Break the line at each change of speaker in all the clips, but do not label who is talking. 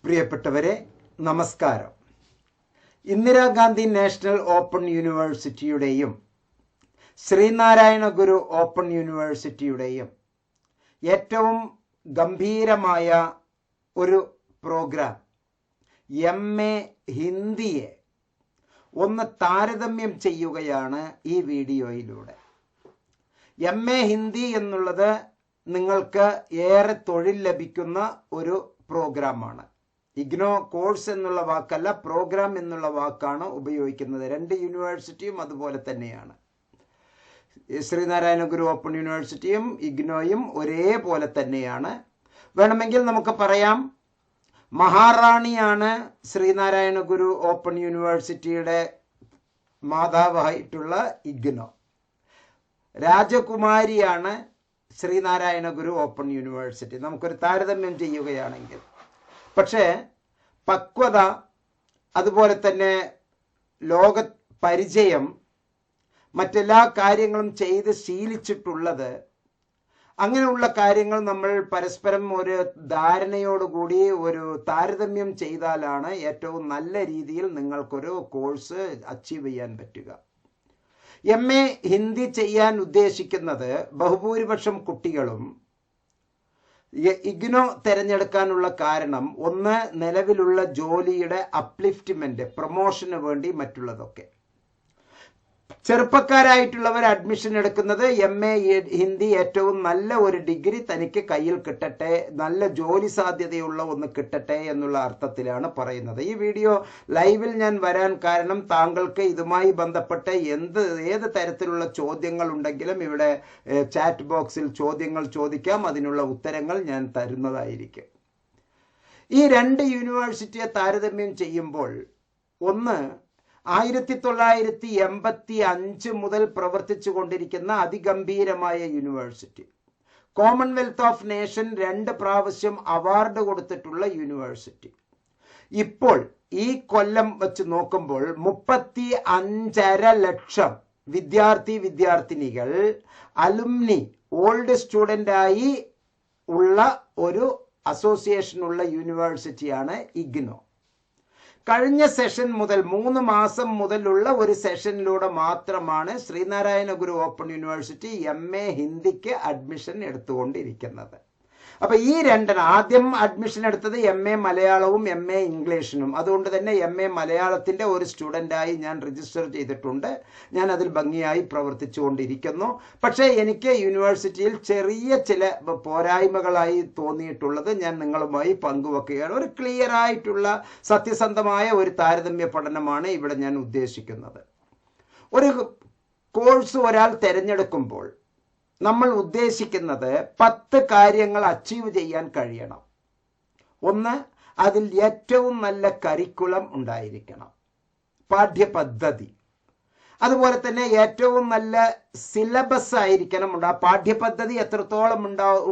പ്രിയപ്പെട്ടവരെ നമസ്കാരം. Indira Gandhi national open യൂണിവേഴ്സിറ്റിയുടെയും Sreenarayana ഗുരു open യൂണിവേഴ്സിറ്റിയുടെയും ഏറ്റവും ഗംഭീരമായ ഒരു പ്രോഗ്രാം MA ഹിന്ദിയെ ഒന്ന് താരതമ്യം ചെയ്യുകയാണ് ഈ വീഡിയോയിലൂടെ. MA ഹിന്ദി എന്നുള്ളത് നിങ്ങൾക്ക് ഏറെ തൊഴിൽ ലഭിക്കുന്ന ഒരു പ്രോഗ്രാമാണ്. ഇഗ്നോ കോഴ്സ് എന്നുള്ള വാക്കല്ല, പ്രോഗ്രാം എന്നുള്ള വാക്കാണ് ഉപയോഗിക്കുന്നത്. രണ്ട് യൂണിവേഴ്സിറ്റിയും അതുപോലെ തന്നെയാണ്. ശ്രീനാരായണ ഗുരു ഓപ്പൺ യൂണിവേഴ്സിറ്റിയും ഇഗ്നോയും ഒരേപോലെ തന്നെയാണ്. വേണമെങ്കിൽ നമുക്ക് പറയാം, മഹാറാണിയാണ് ശ്രീനാരായണ ഗുരു ഓപ്പൺ യൂണിവേഴ്സിറ്റിയുടെ മാതാവായിട്ടുള്ള ഇഗ്നോ, രാജകുമാരിയാണ് ശ്രീനാരായണ ഗുരു ഓപ്പൺ യൂണിവേഴ്സിറ്റി. നമുക്കൊരു താരതമ്യം ചെയ്യുകയാണെങ്കിൽ, പക്ഷേ പക്വത, അതുപോലെ തന്നെ ലോക പരിചയം, മറ്റെല്ലാ കാര്യങ്ങളും ചെയ്ത് ശീലിച്ചിട്ടുള്ളത്, അങ്ങനെയുള്ള കാര്യങ്ങൾ നമ്മൾ പരസ്പരം ഒരു ധാരണയോടുകൂടി ഒരു താരതമ്യം ചെയ്താലാണ് ഏറ്റവും നല്ല രീതിയിൽ നിങ്ങൾക്കൊരു കോഴ്സ് അച്ചീവ് ചെയ്യാൻ പറ്റുക. MA ഹിന്ദി ചെയ്യാൻ ഉദ്ദേശിക്കുന്നത് ബഹുഭൂരിപക്ഷം കുട്ടികളും ഇഗ്നോ തിരഞ്ഞെടുക്കാനുള്ള കാരണം, ഒന്ന്, നിലവിലുള്ള ജോലിയുടെ അപ്ലിഫ്റ്റ്മെന്റ്, പ്രൊമോഷന് വേണ്ടി, മറ്റുള്ളതൊക്കെ. ചെറുപ്പക്കാരായിട്ടുള്ളവർ അഡ്മിഷൻ എടുക്കുന്നത് MA ഹിന്ദി ഏറ്റവും നല്ല ഒരു ഡിഗ്രി തനിക്ക് കയ്യിൽ കിട്ടട്ടെ, നല്ല ജോലി സാധ്യതയുള്ള ഒന്ന് കിട്ടട്ടെ എന്നുള്ള അർത്ഥത്തിലാണ് പറയുന്നത്. ഈ വീഡിയോ ലൈവിൽ ഞാൻ വരാൻ കാരണം, താങ്കൾക്ക് ഇതുമായി ബന്ധപ്പെട്ട് ഏത് തരത്തിലുള്ള ചോദ്യങ്ങൾ ഉണ്ടെങ്കിലും ഇവിടെ ചാറ്റ് ബോക്സിൽ ചോദ്യങ്ങൾ ചോദിക്കാം, അതിനുള്ള ഉത്തരങ്ങൾ ഞാൻ തരുന്നതായിരിക്കും. ഈ രണ്ട് യൂണിവേഴ്സിറ്റിയെ താരതമ്യം ചെയ്യുമ്പോൾ, ഒന്ന്, 1985 മുതൽ പ്രവർത്തിച്ചു കൊണ്ടിരിക്കുന്ന അതിഗംഭീരമായ യൂണിവേഴ്സിറ്റി, കോമൺവെൽത്ത് ഓഫ് നേഷൻ 2 പ്രാവശ്യം അവാർഡ് കൊടുത്തിട്ടുള്ള യൂണിവേഴ്സിറ്റി. ഇപ്പോൾ ഈ കൊല്ലം വെച്ച് നോക്കുമ്പോൾ 35.5 ലക്ഷം വിദ്യാർത്ഥിനികൾ അലുമിനി, ഓൾഡ് സ്റ്റുഡൻ്റായി ഉള്ള ഒരു അസോസിയേഷനുള്ള യൂണിവേഴ്സിറ്റിയാണ് ഇഗ്നോ. കഴിഞ്ഞ സെഷൻ മുതൽ 3 മാസം മുതലുള്ള ഒരു സെഷനിലൂടെ മാത്രമാണ് ശ്രീനാരായണ ഗുരു ഓപ്പൺ യൂണിവേഴ്സിറ്റി MA ഹിന്ദിക്ക് അഡ്മിഷൻ എടുത്തുകൊണ്ടിരിക്കുന്നത്. അപ്പൊ ഈ ആദ്യം അഡ്മിഷൻ എടുത്തത് MA മലയാളവും MA ഇംഗ്ലീഷിനും. അതുകൊണ്ട് തന്നെ MA മലയാളത്തിന്റെ ഒരു സ്റ്റുഡൻ്റായി ഞാൻ രജിസ്റ്റർ ചെയ്തിട്ടുണ്ട്. ഞാൻ അതിൽ ഭംഗിയായി പ്രവർത്തിച്ചു കൊണ്ടിരിക്കുന്നു. പക്ഷേ എനിക്ക് യൂണിവേഴ്സിറ്റിയിൽ ചെറിയ ചില പോരായ്മകളായി തോന്നിയിട്ടുള്ളത് ഞാൻ നിങ്ങളുമായി പങ്കുവെക്കുകയാണ്. ഒരു ക്ലിയർ ആയിട്ടുള്ള സത്യസന്ധമായ ഒരു താരതമ്യ പഠനമാണ് ഇവിടെ ഞാൻ ഉദ്ദേശിക്കുന്നത്. ഒരു കോഴ്സ് ഒരാൾ തിരഞ്ഞെടുക്കുമ്പോൾ നമ്മൾ ഉദ്ദേശിക്കുന്നത് 10 കാര്യങ്ങൾ അച്ചീവ് ചെയ്യാൻ കഴിയണം. ഒന്ന്, അതിൽ ഏറ്റവും നല്ല കരിക്കുലം ഉണ്ടായിരിക്കണം, പാഠ്യപദ്ധതി. അതുപോലെ തന്നെ ഏറ്റവും നല്ല സിലബസ് ആയിരിക്കണം. ആ പാഠ്യപദ്ധതി എത്രത്തോളം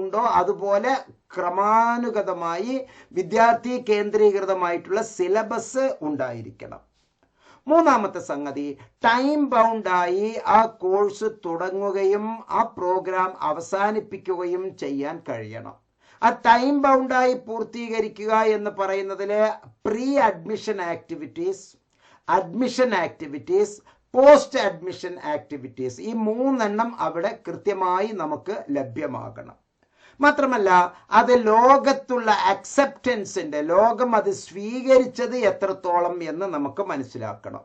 ഉണ്ടോ അതുപോലെ ക്രമാനുഗതമായി വിദ്യാർത്ഥി കേന്ദ്രീകൃതമായിട്ടുള്ള സിലബസ് ഉണ്ടായിരിക്കണം. മൂന്നാമത്തെ സംഗതി, ടൈം ബൗണ്ടായി ആ കോഴ്സ് തുടങ്ങുകയും ആ പ്രോഗ്രാം അവസാനിപ്പിക്കുകയും ചെയ്യാൻ കഴിയണം. ആ ടൈം ബൗണ്ടായി പൂർത്തീകരിക്കുക എന്ന് പറയുന്നതിൽ pre admission activities, admission activities, post admission activities, ഈ 3 അവിടെ കൃത്യമായി നമുക്ക് ലഭ്യമാകണം. മാത്രമല്ല, അത് ലോകത്തുള്ള അക്സെപ്റ്റൻസിന്റെ, ലോകം അത് സ്വീകരിച്ചത് എത്രത്തോളം എന്ന് നമുക്ക് മനസ്സിലാക്കണം.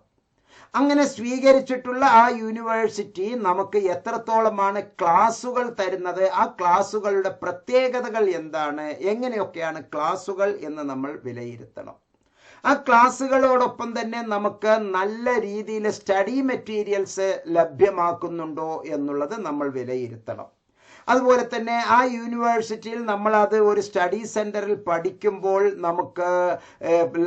അങ്ങനെ സ്വീകരിച്ചിട്ടുള്ള ആ യൂണിവേഴ്സിറ്റി നമുക്ക് എത്രത്തോളമാണ് ക്ലാസുകൾ തരുന്നത്, ആ ക്ലാസുകളുടെ പ്രത്യേകതകൾ എന്താണ്, എങ്ങനെയൊക്കെയാണ് ക്ലാസുകൾ എന്ന് നമ്മൾ വിലയിരുത്തണം. ആ ക്ലാസുകളോടൊപ്പം തന്നെ നമുക്ക് നല്ല രീതിയിൽ സ്റ്റഡി മെറ്റീരിയൽസ് ലഭ്യമാക്കുന്നുണ്ടോ എന്നുള്ളത് നമ്മൾ വിലയിരുത്തണം. അതുപോലെ തന്നെ ആ യൂണിവേഴ്സിറ്റിയിൽ നമ്മൾ അത് ഒരു സ്റ്റഡി സെന്ററിൽ പഠിക്കുമ്പോൾ നമുക്ക്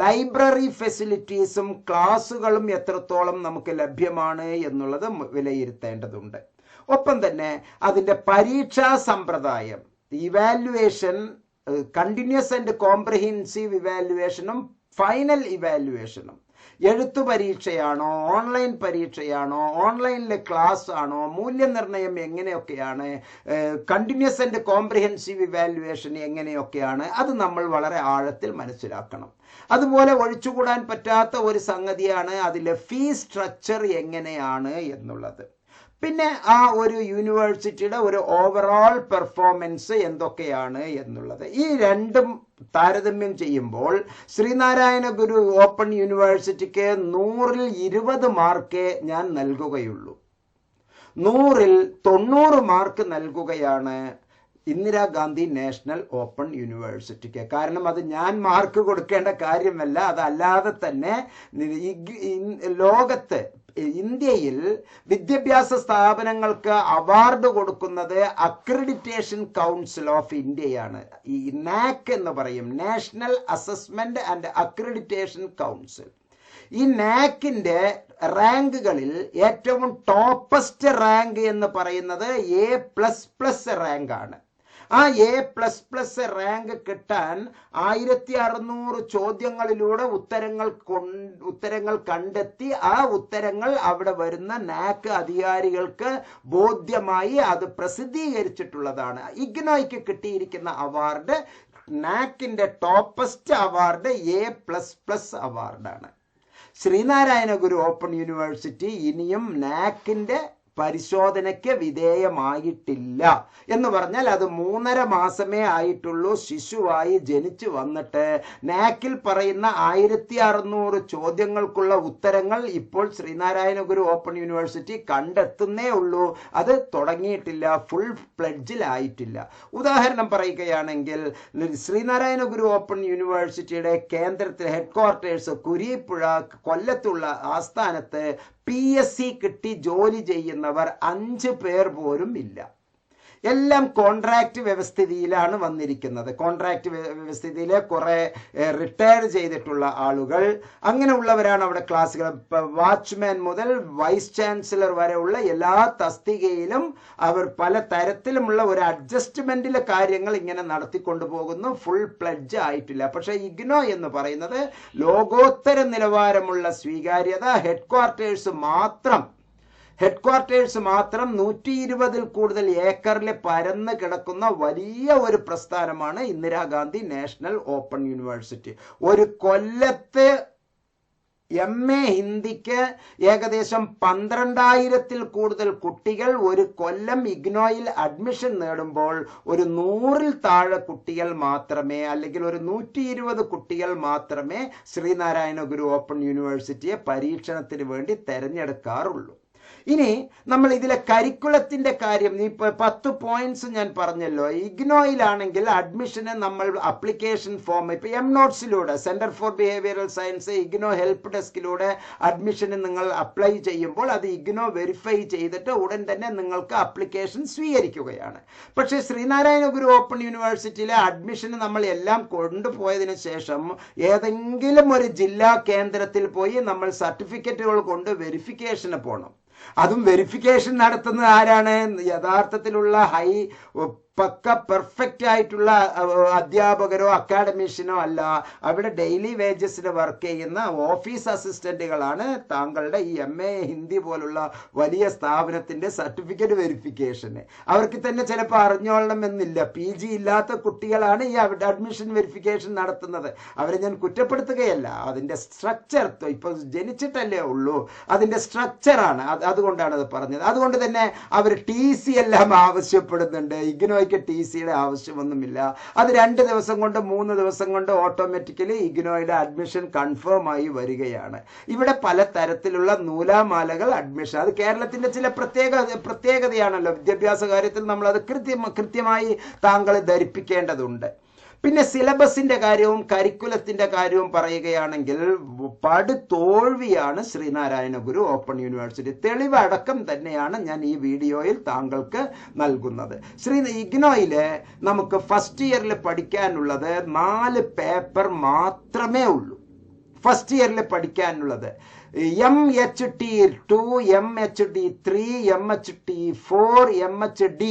ലൈബ്രറി ഫെസിലിറ്റീസും ക്ലാസുകളും എത്രത്തോളം നമുക്ക് ലഭ്യമാണ് എന്നുള്ളത് വിലയിരുത്തേണ്ടതുണ്ട്. ഒപ്പം തന്നെ അതിൻ്റെ പരീക്ഷാ സമ്പ്രദായം, ഇവാലുവേഷൻ, കണ്ടിന്യൂസ് ആൻഡ് കോംപ്രഹെൻസീവ് ഇവാലുവേഷനും ഫൈനൽ ഇവാലുവേഷനും എഴുത്തു പരീക്ഷയാണോ, ഓൺലൈൻ പരീക്ഷയാണോ, ഓൺലൈനിലെ ക്ലാസ് ആണോ, മൂല്യനിർണ്ണയം എങ്ങനെയൊക്കെയാണ്, കണ്ടിന്യൂസ് ആൻഡ് കോംപ്രിഹെൻസീവ് ഇവാലുവേഷൻ എങ്ങനെയൊക്കെയാണ്, അത് നമ്മൾ വളരെ ആഴത്തിൽ മനസ്സിലാക്കണം. അതുപോലെ ഒഴിച്ചുകൂടാൻ പറ്റാത്ത ഒരു സംഗതിയാണ് അതിലെ ഫീ സ്ട്രക്ചർ എങ്ങനെയാണ് എന്നുള്ളത്. പിന്നെ ആ ഒരു യൂണിവേഴ്സിറ്റിയുടെ ഒരു ഓവറോൾ പെർഫോമൻസ് എന്തൊക്കെയാണ് എന്നുള്ളത്. ഈ രണ്ടും താരതമ്യം ചെയ്യുമ്പോൾ ശ്രീനാരായണ ഗുരു ഓപ്പൺ യൂണിവേഴ്സിറ്റിക്ക് 100-ൽ 20 മാർക്കേ ഞാൻ നൽകുകയുള്ളൂ. 100-ൽ 90 മാർക്ക് നൽകുകയാണ് ഇന്ദിരാഗാന്ധി നാഷണൽ ഓപ്പൺ യൂണിവേഴ്സിറ്റിക്ക്. കാരണം അത് ഞാൻ മാർക്ക് കൊടുക്കേണ്ട കാര്യമല്ല, അതല്ലാതെ തന്നെ ലോകത്ത് ഇന്ത്യയിൽ വിദ്യാഭ്യാസ സ്ഥാപനങ്ങൾക്ക് അവാർഡ് കൊടുക്കുന്നത് അക്രഡിറ്റേഷൻ കൗൺസിൽ ഓഫ് ഇന്ത്യയാണ്. ഈ നാക് എന്ന് പറയും, national assessment and accreditation council. ഈ നാക്കിന്റെ റാങ്കുകളിൽ ഏറ്റവും ടോപ്പസ്റ്റ് റാങ്ക് എന്ന് പറയുന്നത് A++ റാങ്ക് ആണ്. ആ A++ റാങ്ക് കിട്ടാൻ 1600 ചോദ്യങ്ങളിലൂടെ ഉത്തരങ്ങൾ കണ്ടെത്തി ആ ഉത്തരങ്ങൾ അവിടെ വരുന്ന നാക്ക് അധികാരികൾക്ക് ബോധ്യമായി അത് പ്രസിദ്ധീകരിച്ചിട്ടുള്ളതാണ്. ഇഗ്നോയ്ക്ക് കിട്ടിയിരിക്കുന്ന അവാർഡ്, നാക്കിന്റെ ടോപ്പസ്റ്റ് അവാർഡ് A++ അവാർഡാണ്. ശ്രീനാരായണ ഗുരു ഓപ്പൺ യൂണിവേഴ്സിറ്റി ഇനിയും നാക്കിന്റെ പരിശോധനയ്ക്ക് വിധേയമായിട്ടില്ല. എന്ന് പറഞ്ഞാൽ അത് 3.5 മാസമേ ആയിട്ടുള്ളൂ ശിശുവായി ജനിച്ചു വന്നിട്ട്. നാക്കിൽ പറയുന്ന 1600 ചോദ്യങ്ങൾക്കുള്ള ഉത്തരങ്ങൾ ഇപ്പോൾ ശ്രീനാരായണ ഗുരു ഓപ്പൺ യൂണിവേഴ്സിറ്റി കണ്ടെത്തുന്നേ ഉള്ളൂ. അത് തുടങ്ങിയിട്ടില്ല, ഫുൾ പ്ലെഡ്ജിലായിട്ടില്ല. ഉദാഹരണം പറയുകയാണെങ്കിൽ ശ്രീനാരായണ ഗുരു ഓപ്പൺ യൂണിവേഴ്സിറ്റിയുടെ കേന്ദ്രത്തിൽ ഹെഡ്ക്വാർട്ടേഴ്സ് കുരീപ്പുഴ കൊല്ലത്തുള്ള ആസ്ഥാനത്ത് PSC കിട്ടി ജോലി ചെയ്യുന്നവർ 5 പേർ പോലും ഇല്ല. എല്ലാം കോൺട്രാക്ട് വ്യവസ്ഥിതിയിലാണ് വന്നിരിക്കുന്നത്. കോൺട്രാക്ട് വ്യവസ്ഥിതിയിലെ കുറെ റിട്ടയർ ചെയ്തിട്ടുള്ള ആളുകൾ, അങ്ങനെയുള്ളവരാണ് അവിടെ ക്ലാസ്സുകൾ. വാച്ച്മാൻ മുതൽ വൈസ് ചാൻസലർ വരെയുള്ള എല്ലാ തസ്തികയിലും അവർ പല തരത്തിലുമുള്ള ഒരു അഡ്ജസ്റ്റ്മെന്റിലെ കാര്യങ്ങൾ ഇങ്ങനെ നടത്തിക്കൊണ്ടു പോകുന്നു. ഫുൾ പ്ലെഡ്ജ് ആയിട്ടില്ല. പക്ഷെ ഇഗ്നോ എന്ന് പറയുന്നത് ലോകോത്തര നിലവാരമുള്ള സ്വീകാര്യത, ഹെഡ്ക്വാർട്ടേഴ്സ് മാത്രം 120-ൽ കൂടുതൽ ഏക്കറിൽ പരന്ന് കിടക്കുന്ന വലിയ ഒരു പ്രസ്ഥാനമാണ് ഇന്ദിരാഗാന്ധി നാഷണൽ ഓപ്പൺ യൂണിവേഴ്സിറ്റി. ഒരു കൊല്ലത്ത് MA ഹിന്ദിക്ക് ഏകദേശം 12,000-ൽ കൂടുതൽ കുട്ടികൾ ഒരു കൊല്ലം ഇഗ്നോയിൽ അഡ്മിഷൻ നേടുമ്പോൾ ഒരു 100-ൽ താഴെ കുട്ടികൾ മാത്രമേ, അല്ലെങ്കിൽ ഒരു 120 കുട്ടികൾ മാത്രമേ ശ്രീനാരായണ ഗുരു ഓപ്പൺ യൂണിവേഴ്സിറ്റിയെ പരീക്ഷണത്തിന് വേണ്ടി തെരഞ്ഞെടുക്കാറുള്ളൂ. ഇനി നമ്മൾ ഇതിലെ കരിക്കുലത്തിന്റെ കാര്യം, ഈ 10 പോയിന്റ്സ് ഞാൻ പറഞ്ഞല്ലോ. ഇഗ്നോയിലാണെങ്കിൽ അഡ്മിഷന് നമ്മൾ അപ്ലിക്കേഷൻ ഫോം ഇപ്പൊ MNOTESിലൂടെ, centre for behavioural science IGNOU help ഡെസ്കിലൂടെ അഡ്മിഷന് നിങ്ങൾ അപ്ലൈ ചെയ്യുമ്പോൾ അത് ഇഗ്നോ വെരിഫൈ ചെയ്തിട്ട് ഉടൻ തന്നെ നിങ്ങൾക്ക് അപ്ലിക്കേഷൻ സ്വീകരിക്കുകയാണ്. പക്ഷേ ശ്രീനാരായണ ഗുരു ഓപ്പൺ യൂണിവേഴ്സിറ്റിയിലെ അഡ്മിഷന് നമ്മൾ എല്ലാം കൊണ്ടുപോയതിനു ശേഷം ഏതെങ്കിലും ഒരു ജില്ലാ കേന്ദ്രത്തിൽ പോയി നമ്മൾ സർട്ടിഫിക്കറ്റുകൾ കൊണ്ട് വെരിഫിക്കേഷന് പോകണം. അതും വെരിഫിക്കേഷൻ നടത്തുന്നത് ആരാണ്? യഥാർത്ഥത്തിലുള്ള പക്ക പെർഫെക്റ്റ് ആയിട്ടുള്ള അധ്യാപകരോ അക്കാഡമിഷ്യനോ അല്ല. അവിടെ ഡെയിലി വേജസിന് വർക്ക് ചെയ്യുന്ന ഓഫീസ് അസിസ്റ്റന്റുകളാണ് താങ്കളുടെ ഈ MA ഹിന്ദി പോലുള്ള വലിയ സ്ഥാപനത്തിന്റെ സർട്ടിഫിക്കറ്റ് വെരിഫിക്കേഷന്. അവർക്ക് തന്നെ ചിലപ്പോൾ അറിഞ്ഞോളണം എന്നില്ല. PG ഇല്ലാത്ത കുട്ടികളാണ് ഈ അഡ്മിഷൻ വെരിഫിക്കേഷൻ നടത്തുന്നത്. അവരെ ഞാൻ കുറ്റപ്പെടുത്തുകയല്ല. അതിന്റെ സ്ട്രക്ചർ ഇപ്പൊ ജനിച്ചിട്ടല്ലേ ഉള്ളൂ, അതിന്റെ സ്ട്രക്ചറാണ്. അതുകൊണ്ടാണ് അത് പറഞ്ഞത്. അതുകൊണ്ട് തന്നെ അവർ TC എല്ലാം ആവശ്യപ്പെടുന്നുണ്ട്. ഇഗ്നോയ്ക്ക് TCയുടെ ആവശ്യമൊന്നുമില്ല. അത് 2 ദിവസം കൊണ്ട് 3 ദിവസം കൊണ്ട് ഓട്ടോമാറ്റിക്കലി ഇഗ്നോയുടെ അഡ്മിഷൻ കൺഫേം ആയി വരികയാണ്. ഇവിടെ പല തരത്തിലുള്ള നൂലാമാലകൾ അഡ്മിഷൻ, അത് കേരളത്തിന്റെ ചില പ്രത്യേകതയാണല്ലോ. വിദ്യാഭ്യാസ കാര്യത്തിൽ നമ്മൾ അത് കൃത്യമായി താങ്കളെ ധരിപ്പിക്കേണ്ടതുണ്ട്. പിന്നെ സിലബസിന്റെ കാര്യവും കരിക്കുലത്തിന്റെ കാര്യവും പറയുകയാണെങ്കിൽ പടുതോൽവിയാണ് ശ്രീനാരായണ ഗുരു ഓപ്പൺ യൂണിവേഴ്സിറ്റി. തെളിവ് അടക്കം തന്നെയാണ് ഞാൻ ഈ വീഡിയോയിൽ താങ്കൾക്ക് നൽകുന്നത്. ഇഗ്നോയില് നമുക്ക് ഫസ്റ്റ് ഇയറിൽ പഠിക്കാനുള്ളത് 4 പേപ്പർ മാത്രമേ ഉള്ളൂ. ഫസ്റ്റ് ഇയറിൽ പഠിക്കാനുള്ളത് MHT2, MHT3, MHT4, MHD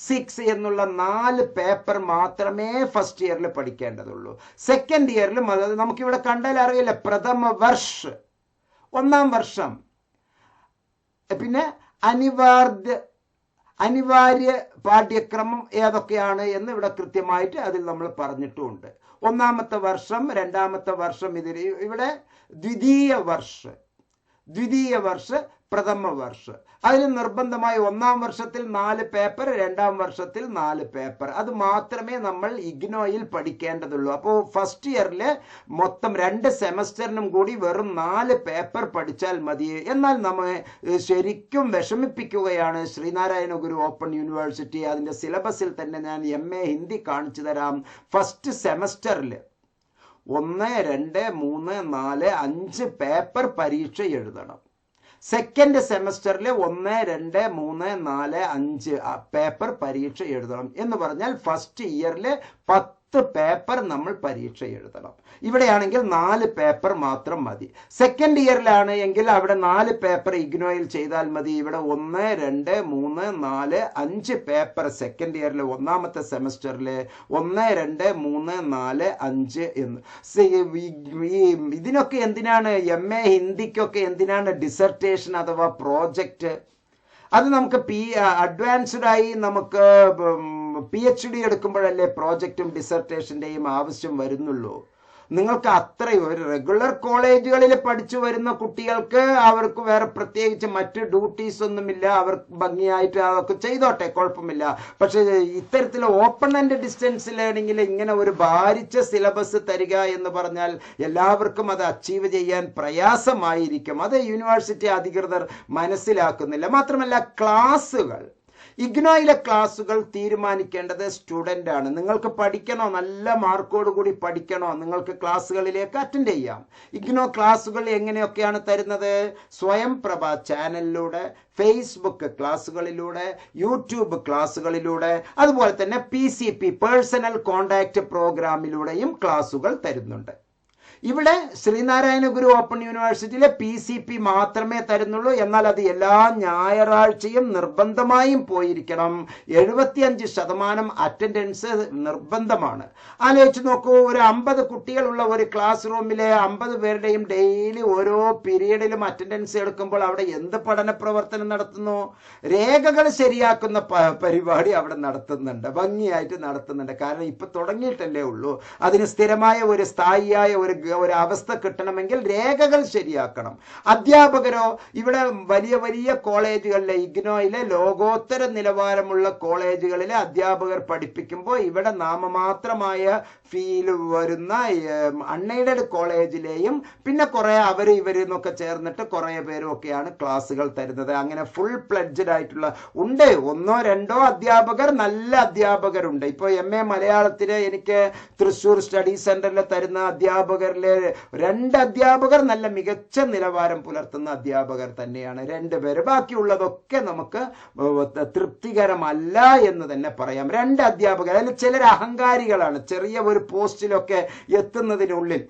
6 എന്നുള്ള 4 പേപ്പർ മാത്രമേ ഫസ്റ്റ് ഇയറിൽ പഠിക്കേണ്ടതുള്ളൂ. സെക്കൻഡ് ഇയറിലും നമുക്കിവിടെ കണ്ടാൽ അറിയില്ല, പ്രഥമ വർഷ, 1-ാം വർഷം. പിന്നെ അനിവാര്യ പാഠ്യക്രമം ഏതൊക്കെയാണ് എന്ന് ഇവിടെ കൃത്യമായിട്ട് അതിൽ നമ്മൾ പറഞ്ഞിട്ടുമുണ്ട്. 1-ാമത്തെ വർഷം, 2-ാമത്തെ വർഷം, ഇവിടെ ദ്വിതീയ വർഷ, പ്രഥമ വർഷ. അതിൽ നിർബന്ധമായി 1-ാം വർഷത്തിൽ 4 പേപ്പർ, 2-ാം വർഷത്തിൽ 4 പേപ്പർ. അത് മാത്രമേ നമ്മൾ ഇഗ്നോയിൽ പഠിക്കേണ്ടതുള്ളൂ. അപ്പോൾ ഫസ്റ്റ് ഇയറിൽ മൊത്തം 2 സെമസ്റ്ററിനും കൂടി വെറും 4 പേപ്പർ പഠിച്ചാൽ മതി. എന്നാൽ നമ്മെ ശരിക്കും വിഷമിപ്പിക്കുകയാണ് ശ്രീനാരായണ ഗുരു ഓപ്പൺ യൂണിവേഴ്സിറ്റി. അതിൻ്റെ സിലബസിൽ തന്നെ ഞാൻ MA ഹിന്ദി കാണിച്ചു തരാം. ഫസ്റ്റ് സെമസ്റ്ററിൽ 1, 2, 3, 4, 5 പേപ്പർ പരീക്ഷ എഴുതണം. സെക്കൻഡ് സെമസ്റ്ററിൽ 1, 2, 3, 4, 5 പേപ്പർ പരീക്ഷ എഴുതണം. എന്ന് പറഞ്ഞാൽ ഫസ്റ്റ് ഇയറിൽ 10 പേപ്പർ നമ്മൾ പരീക്ഷ എഴുതണം. ഇവിടെയാണെങ്കിൽ 4 പേപ്പർ മാത്രം മതി. സെക്കൻഡ് ഇയറിലാണ് എങ്കിൽ അവിടെ 4 പേപ്പർ ഇഗ്നോയിൽ ചെയ്താൽ മതി. ഇവിടെ 1, 2, 3, 4, 5 പേപ്പർ സെക്കൻഡ് ഇയറിൽ, 1-ാമത്തെ സെമസ്റ്ററിൽ 1, 2, 3, 4, 5 എന്ന്. ഇതിനൊക്കെ എന്തിനാണ്, MA ഹിന്ദിക്കൊക്കെ എന്തിനാണ് ഡിസർട്ടേഷൻ അഥവാ പ്രോജക്റ്റ്? അത് നമുക്ക് അഡ്വാൻസ്ഡ് ആയി നമുക്ക് PhD എടുക്കുമ്പോഴല്ലേ പ്രോജക്റ്റും ഡിസർട്ടേഷൻ്റെയും ആവശ്യം വരുന്നുള്ളൂ. നിങ്ങൾക്ക് അത്രയും ഒരു റെഗുലർ കോളേജുകളിൽ പഠിച്ചു വരുന്ന കുട്ടികൾക്ക് അവർക്ക് വേറെ പ്രത്യേകിച്ച് മറ്റ് ഡ്യൂട്ടീസ് ഒന്നുമില്ല. അവർ ഭംഗിയായിട്ട് അതൊക്കെ ചെയ്തോട്ടെ, കുഴപ്പമില്ല. പക്ഷേ ഇത്തരത്തിൽ ഓപ്പൺ ആൻഡ് ഡിസ്റ്റൻസ് ലേണിങ്ങിൽ ഇങ്ങനെ ഒരു ഭാരിച്ച സിലബസ് തരിക എന്ന് പറഞ്ഞാൽ എല്ലാവർക്കും അത് അച്ചീവ് ചെയ്യാൻ പ്രയാസമായിരിക്കും. അത് യൂണിവേഴ്സിറ്റി അധികൃതർ മനസ്സിലാക്കുന്നില്ല. മാത്രമല്ല ക്ലാസ്സുകൾ, ഇഗ്നോയിലെ ക്ലാസ്സുകൾ തീരുമാനിക്കേണ്ടത് സ്റ്റുഡൻ്റ് ആണ്. നിങ്ങൾക്ക് പഠിക്കണോ, നല്ല മാർക്കോട് കൂടി പഠിക്കണോ, നിങ്ങൾക്ക് ക്ലാസ്സുകളിലേക്ക് അറ്റൻഡ് ചെയ്യാം. ഇഗ്നോ ക്ലാസ്സുകൾ എങ്ങനെയൊക്കെയാണ് തരുന്നത്? സ്വയം പ്രഭ ചാനലിലൂടെ, ഫേസ്ബുക്ക് ക്ലാസ്സുകളിലൂടെ, യൂട്യൂബ് ക്ലാസ്സുകളിലൂടെ, അതുപോലെ തന്നെ PCP പേഴ്സണൽ കോണ്ടാക്ട് പ്രോഗ്രാമിലൂടെയും ക്ലാസ്സുകൾ തരുന്നുണ്ട്. ഇവിടെ ശ്രീനാരായണ ഗുരു ഓപ്പൺ യൂണിവേഴ്സിറ്റിയിലെ PCP മാത്രമേ തരുന്നുള്ളൂ. എന്നാൽ അത് എല്ലാ ഞായറാഴ്ചയും നിർബന്ധമായും പോയിരിക്കണം. 75% അറ്റൻഡൻസ് നിർബന്ധമാണ്. ആലോചിച്ച് നോക്കൂ, ഒരു 50 കുട്ടികളുള്ള ഒരു ക്ലാസ് റൂമിലെ 50 പേരുടെയും ഡെയിലി ഓരോ പീരീഡിലും അറ്റൻഡൻസ് എടുക്കുമ്പോൾ അവിടെ എന്ത് പഠന പ്രവർത്തനം നടത്തുന്നു? രേഖകൾ ശരിയാക്കുന്ന പരിപാടി അവിടെ നടത്തുന്നുണ്ട്, ഭംഗിയായിട്ട് നടത്തുന്നുണ്ട്. കാരണം ഇപ്പൊ തുടങ്ങിയിട്ടല്ലേ ഉള്ളൂ. അതിന് സ്ഥിരമായ ഒരു സ്ഥായിയായ ഒരു അവസ്ഥ കിട്ടണമെങ്കിൽ രേഖകൾ ശരിയാക്കണം. അധ്യാപകരോ, ഇവിടെ വലിയ വലിയ കോളേജുകളിലെ ഇഗ്നോയിലെ ലോകോത്തര നിലവാരമുള്ള കോളേജുകളിലെ അധ്യാപകർ പഠിപ്പിക്കുമ്പോൾ ഇവിടെ നാമമാത്രമായ ഫീൽ വരുന്ന അൺഎയ്ഡഡ് കോളേജിലെയും പിന്നെ കുറെ അവർ ഇവരെന്നൊക്കെ ചേർന്നിട്ട് കുറെ പേരും ഒക്കെയാണ് ക്ലാസ്സുകൾ തരുന്നത്. അങ്ങനെ ഫുൾ പ്ലെഡ്ജഡ് ആയിട്ടുള്ള ഉണ്ട്. 1-2 അധ്യാപകർ, നല്ല അധ്യാപകരുണ്ട്. ഇപ്പോൾ MA മലയാളത്തിന് എനിക്ക് തൃശ്ശൂർ സ്റ്റഡി സെന്ററിൽ തരുന്ന അധ്യാപകരിലെ 2 അധ്യാപകർ നല്ല മികച്ച നിലവാരം പുലർത്തുന്ന അധ്യാപകർ തന്നെയാണ്, 2 പേര്. ബാക്കിയുള്ളതൊക്കെ നമുക്ക് തൃപ്തികരമല്ല എന്ന് തന്നെ പറയാം. 2 അധ്യാപകർ, അതിൽ ചിലർ അഹങ്കാരികളാണ്. ചെറിയ ഒരു പോസ്റ്റിലൊക്കെ എത്തുന്നതിനുള്ളിൽ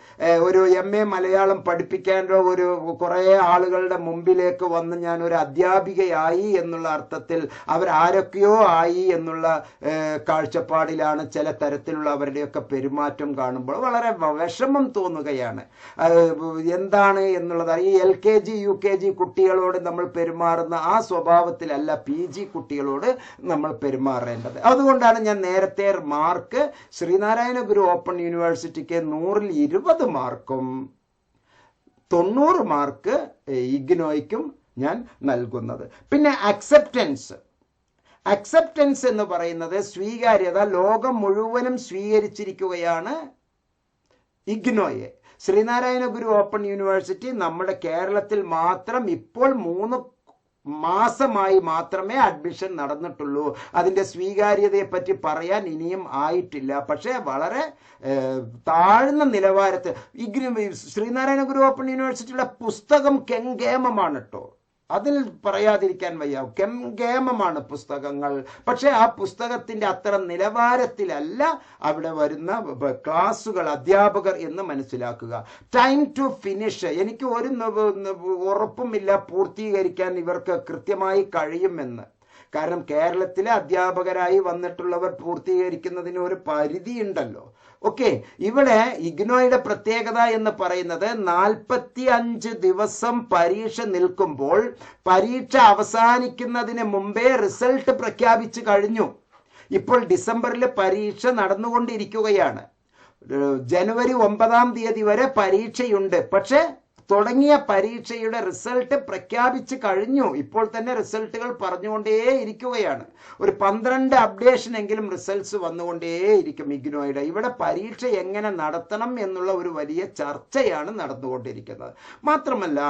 ഒരു MA മലയാളം പഠിപ്പിക്കാനോ ഒരു കുറെ ആളുകളുടെ മുമ്പിലേക്ക് വന്ന് ഞാൻ ഒരു അധ്യാപികയായി എന്നുള്ള അർത്ഥത്തിൽ അവരാരൊക്കെയോ ആയി എന്നുള്ള കാഴ്ചപ്പാടിലാണ് ചില തരത്തിലുള്ള അവരുടെയൊക്കെ പെരുമാറ്റം കാണുമ്പോൾ വളരെ വിഷമം തോന്നുകയാണ്. എന്താണ് എന്നുള്ളത് ഈ LKG UKG കുട്ടികളോട് നമ്മൾ പെരുമാറുന്ന ആ സ്വഭാവത്തിലല്ല PG കുട്ടികളോട് നമ്മൾ പെരുമാറേണ്ടത്. അതുകൊണ്ടാണ് ഞാൻ നേരത്തെ മാർക്ക് ശ്രീനാരായണ ഗുരു ഓപ്പൺ യൂണിവേഴ്സിറ്റിക്ക് 100-ൽ 20 മാർക്കും 90 മാർക്ക് ഇഗ്നോയ്ക്കും ഞാൻ നൽകുന്നത്. പിന്നെ അക്സെപ്റ്റൻസ് എന്ന് പറയുന്നത് സ്വീകാര്യത. ലോകം മുഴുവനും സ്വീകരിച്ചിരിക്കുകയാണ് ഇഗ്നോയെ. ശ്രീനാരായണ ഗുരു ഓപ്പൺ യൂണിവേഴ്സിറ്റി നമ്മുടെ കേരളത്തിൽ മാത്രം ഇപ്പോൾ 3 മാസമായി മാത്രമേ അഡ്മിഷൻ നടന്നിട്ടുള്ളൂ. അതിൻ്റെ സ്വീകാര്യതയെ പറ്റി പറയാൻ ഇനിയും ആയിട്ടില്ല. പക്ഷേ വളരെ താഴ്ന്ന നിലവാരത്തിൽ ശ്രീനാരായണ ഗുരു ഓപ്പൺ യൂണിവേഴ്സിറ്റിയുടെ പുസ്തകം കെങ്കേമമാണ് കേട്ടോ. അതിൽ പറയാതിരിക്കാൻ വയ്യ. കെങ്കേമമാണ് പുസ്തകങ്ങൾ. പക്ഷെ ആ പുസ്തകത്തിന്റെ അത്ര നിലവാരത്തിലല്ല അവിടെ വരുന്ന ക്ലാസ്സുകൾ, അധ്യാപകർ എന്ന് മനസ്സിലാക്കുക. ടൈം ടു ഫിനിഷ്, എനിക്ക് ഒരു ഉറപ്പുമില്ല പൂർത്തീകരിക്കാൻ ഇവർക്ക് കൃത്യമായി കഴിയുമെന്ന്. കാരണം കേരളത്തിലെ അധ്യാപകരായി വന്നിട്ടുള്ളവർ പൂർത്തീകരിക്കുന്നതിന് ഒരു പരിധി ഉണ്ടല്ലോ. ഓക്കെ, ഇവിടെ ഇഗ്നോയുടെ പ്രത്യേകത എന്ന് പറയുന്നത് 45 ദിവസം പരീക്ഷ നിൽക്കുമ്പോൾ പരീക്ഷ അവസാനിക്കുന്നതിന് മുമ്പേ റിസൾട്ട് പ്രഖ്യാപിച്ചു കഴിഞ്ഞു. ഇപ്പോൾ ഡിസംബറിൽ പരീക്ഷ നടന്നുകൊണ്ടിരിക്കുകയാണ്. ജനുവരി 9-ാം തീയതി വരെ പരീക്ഷയുണ്ട്. പക്ഷെ തുടങ്ങിയ പരീക്ഷയുടെ റിസൾട്ട് പ്രഖ്യാപിച്ചു കഴിഞ്ഞു. ഇപ്പോൾ തന്നെ റിസൾട്ടുകൾ പറഞ്ഞുകൊണ്ടേ ഇരിക്കുകയാണ്. ഒരു 12 അപ്ഡേഷൻ എങ്കിലും റിസൾട്ട്സ് വന്നുകൊണ്ടേയിരിക്കും ഇഗ്നോയുടെ. ഇവിടെ പരീക്ഷ എങ്ങനെ നടത്തണം എന്നുള്ള ഒരു വലിയ ചർച്ചയാണ് നടന്നുകൊണ്ടിരിക്കുന്നത്. മാത്രമല്ല,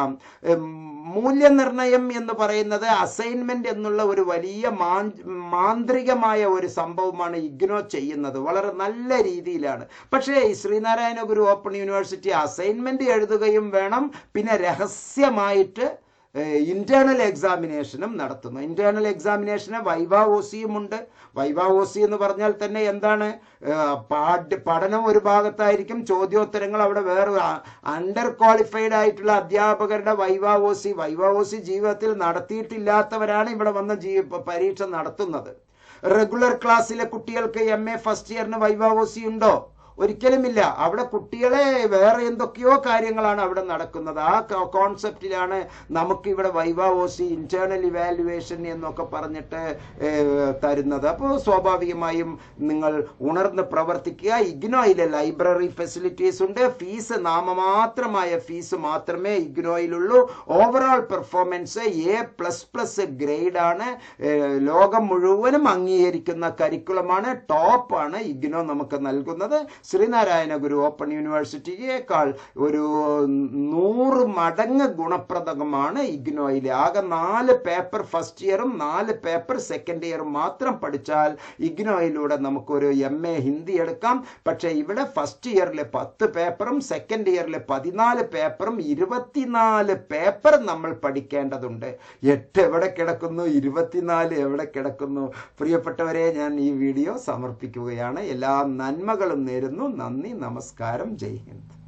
മൂല്യനിർണയം എന്ന് പറയുന്നത് അസൈൻമെന്റ് എന്നുള്ള ഒരു വലിയ മാന്ത്രികമായ ഒരു സംഭവമാണ് ഇഗ്നോ ചെയ്യുന്നത്. വളരെ നല്ല രീതിയിലാണ്. പക്ഷേ ശ്രീനാരായണ ഗുരു ഓപ്പൺ യൂണിവേഴ്സിറ്റി അസൈൻമെന്റ് എഴുതുകയും വേണം, പിന്നെ രഹസ്യമായിട്ട് ഇന്റേണൽ എക്സാമിനേഷനും നടത്തുന്നു. ഇന്റേണൽ എക്സാമിനേഷന് വൈവാ ഓസിയും ഉണ്ട്. വൈവാ ഓസി എന്ന് പറഞ്ഞാൽ തന്നെ എന്താണ്? പഠനം ഒരു ഭാഗത്തായിരിക്കും, ചോദ്യോത്തരങ്ങൾ അവിടെ വേറെ. അണ്ടർ ക്വാളിഫൈഡ് ആയിട്ടുള്ള അധ്യാപകരുടെ വൈവാ ഓസി ജീവിതത്തിൽ നടത്തിയിട്ടില്ലാത്തവരാണ് ഇവിടെ വന്ന പരീക്ഷ നടത്തുന്നത്. റെഗുലർ ക്ലാസ്സിലെ കുട്ടികൾക്ക് MA ഫസ്റ്റ് ഇയറിന് വൈവാ ഓസി ഉണ്ടോ? ഒരിക്കലുമില്ല. അവിടെ കുട്ടികളെ വേറെ എന്തൊക്കെയോ കാര്യങ്ങളാണ് അവിടെ നടക്കുന്നത്. ആ കോൺസെപ്റ്റിലാണ് നമുക്കിവിടെ വൈവാ ഓസി, ഇന്റേണൽ ഇവാലുവേഷൻ എന്നൊക്കെ പറഞ്ഞിട്ട് തരുന്നത്. അപ്പോൾ സ്വാഭാവികമായും നിങ്ങൾ ഉണർന്ന് പ്രവർത്തിക്കുക. ഇഗ്നോയിലെ ലൈബ്രറി ഫെസിലിറ്റീസ് ഉണ്ട്. ഫീസ് നാമമാത്രമായ ഫീസ് മാത്രമേ ഇഗ്നോയിലുള്ളൂ. ഓവറോൾ പെർഫോമൻസ് A++ ഗ്രേഡ് ആണ്. ലോകം മുഴുവനും അംഗീകരിക്കുന്ന കരിക്കുലമാണ്. ടോപ്പാണ് ഇഗ്നോ നമുക്ക് നൽകുന്നത്. ശ്രീനാരായണ ഗുരു ഓപ്പൺ യൂണിവേഴ്സിറ്റിയേക്കാൾ ഒരു 100 മടങ്ങ് ഗുണപ്രദമാണ് ഇഗ്നോയിലെ. ആകെ 4 പേപ്പർ ഫസ്റ്റ് ഇയറും 4 പേപ്പർ സെക്കൻഡ് ഇയറും മാത്രം പഠിച്ചാൽ ഇഗ്നോയിലൂടെ നമുക്കൊരു MA ഹിന്ദി എടുക്കാം. പക്ഷേ ഇവിടെ ഫസ്റ്റ് ഇയറിലെ 10 പേപ്പറും സെക്കൻഡ് ഇയറിലെ 14 പേപ്പറും 24 പേപ്പർ നമ്മൾ പഠിക്കേണ്ടതുണ്ട്. 8 എവിടെ കിടക്കുന്നു? 24 എവിടെ കിടക്കുന്നു? പ്രിയപ്പെട്ടവരെ, ഞാൻ ഈ വീഡിയോ സമർപ്പിക്കുകയാണ്. എല്ലാ നന്മകളും നേരുന്നു. നന്ദി, നമസ്കാരം, ജയ് ഹിന്ദ്.